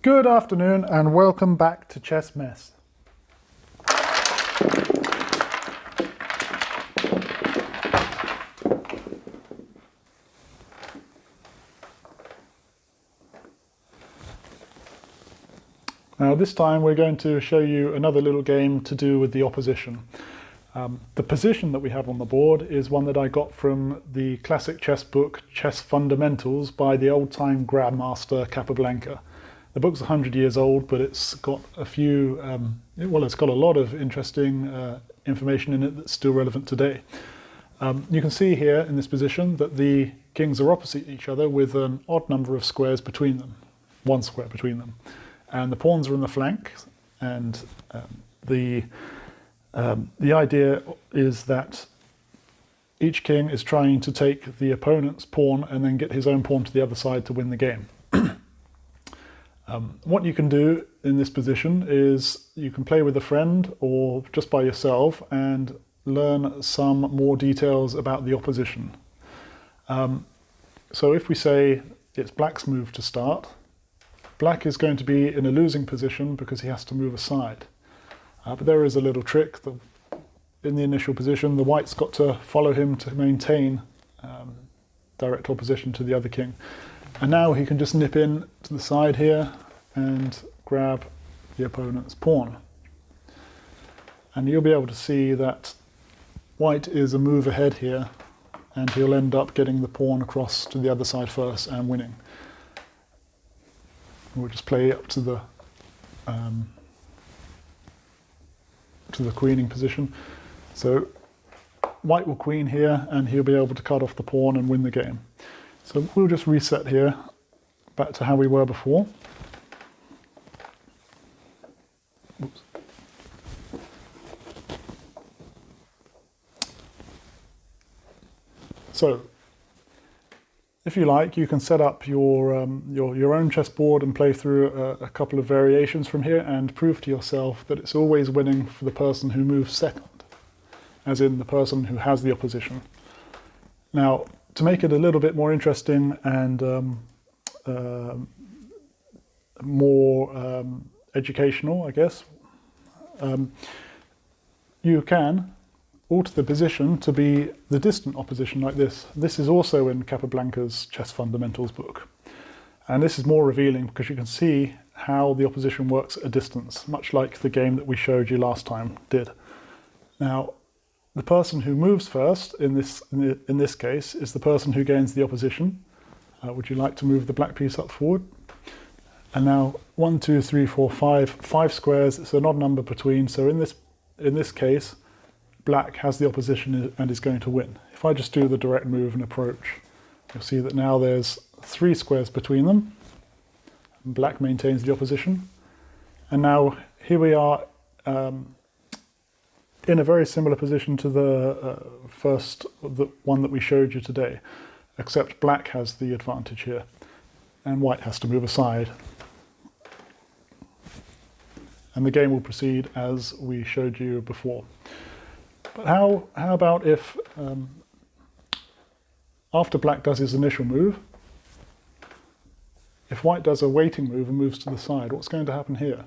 Good afternoon and welcome back to ChessMess. Now this time we're going to show you another little game to do with the opposition. The position that we have on the board is one that I got from the classic chess book Chess Fundamentals by the old-time grandmaster Capablanca. The book's 100 years old, but it's got a few, it's got a lot of interesting information in it that's still relevant today. You can see here in this position that the kings are opposite each other with an odd number of squares between them, one square between them. And the pawns are in the flank, and the idea is that each king is trying to take the opponent's pawn and then get his own pawn to the other side to win the game. What you can do in this position is you can play with a friend or just by yourself and learn some more details about the opposition. So if we say it's black's move to start, black is going to be in a losing position because he has to move aside. But there is a little trick that in the initial position, the white's got to follow him to maintain direct opposition to the other king. And now he can just nip in to the side here and grab the opponent's pawn. And you'll be able to see that white is a move ahead here, and he'll end up getting the pawn across to the other side first and winning. We'll just play up to the queening position. So white will queen here, and he'll be able to cut off the pawn and win the game. So we'll just reset here back to how we were before. Oops. So, if you like, you can set up your own chessboard and play through a couple of variations from here and prove to yourself that it's always winning for the person who moves second, as in the person who has the opposition. Now, to make it a little bit more interesting and more educational, I guess, you can alter the position to be the distant opposition like this. This is also in Capablanca's Chess Fundamentals book. And this is more revealing because you can see how the opposition works at a distance, much like the game that we showed you last time did. Now, the person who moves first in this case is the person who gains the opposition. Would you like to move the black piece up forward? And now 1, 2, 3, 4, 5 squares. It's an odd number between. So in this case, black has the opposition and is going to win. If I just do the direct move and approach, you'll see that now there's 3 squares between them. Black maintains the opposition. And now here we are in a very similar position to the the one that we showed you today, except black has the advantage here, and white has to move aside. And the game will proceed as we showed you before. But how about if, after black does his initial move, if white does a waiting move and moves to the side, what's going to happen here?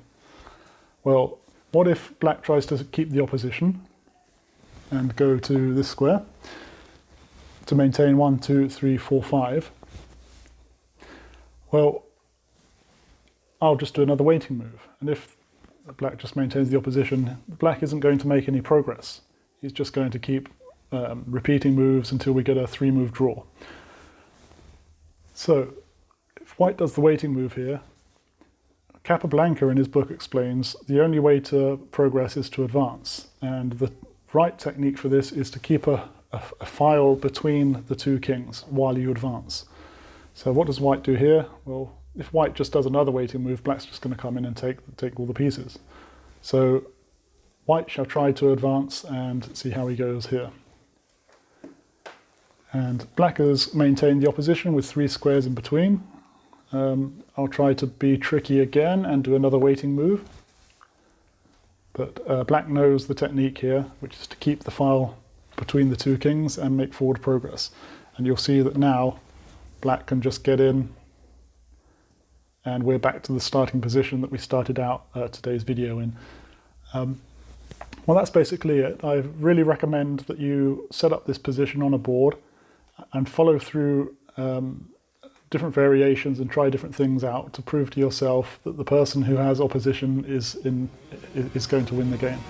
Well, what if black tries to keep the opposition and go to this square to maintain 1, 2, 3, 4, 5? Well, I'll just do another waiting move. And if black just maintains the opposition, black isn't going to make any progress. He's just going to keep repeating moves until we get a 3-move draw. So, if white does the waiting move here, Capablanca in his book explains the only way to progress is to advance, and the right technique for this is to keep a file between the 2 kings while you advance. So what does white do here? Well, if white just does another waiting move, black's just going to come in and take all the pieces. So white shall try to advance and see how he goes here. And black has maintained the opposition with 3 squares in between. I'll try to be tricky again and do another waiting move. But black knows the technique here, which is to keep the file between the 2 kings and make forward progress. And you'll see that now black can just get in and we're back to the starting position that we started out today's video in. Well, that's basically it. I really recommend that you set up this position on a board and follow through different variations and try different things out to prove to yourself that the person who has opposition is going to win the game.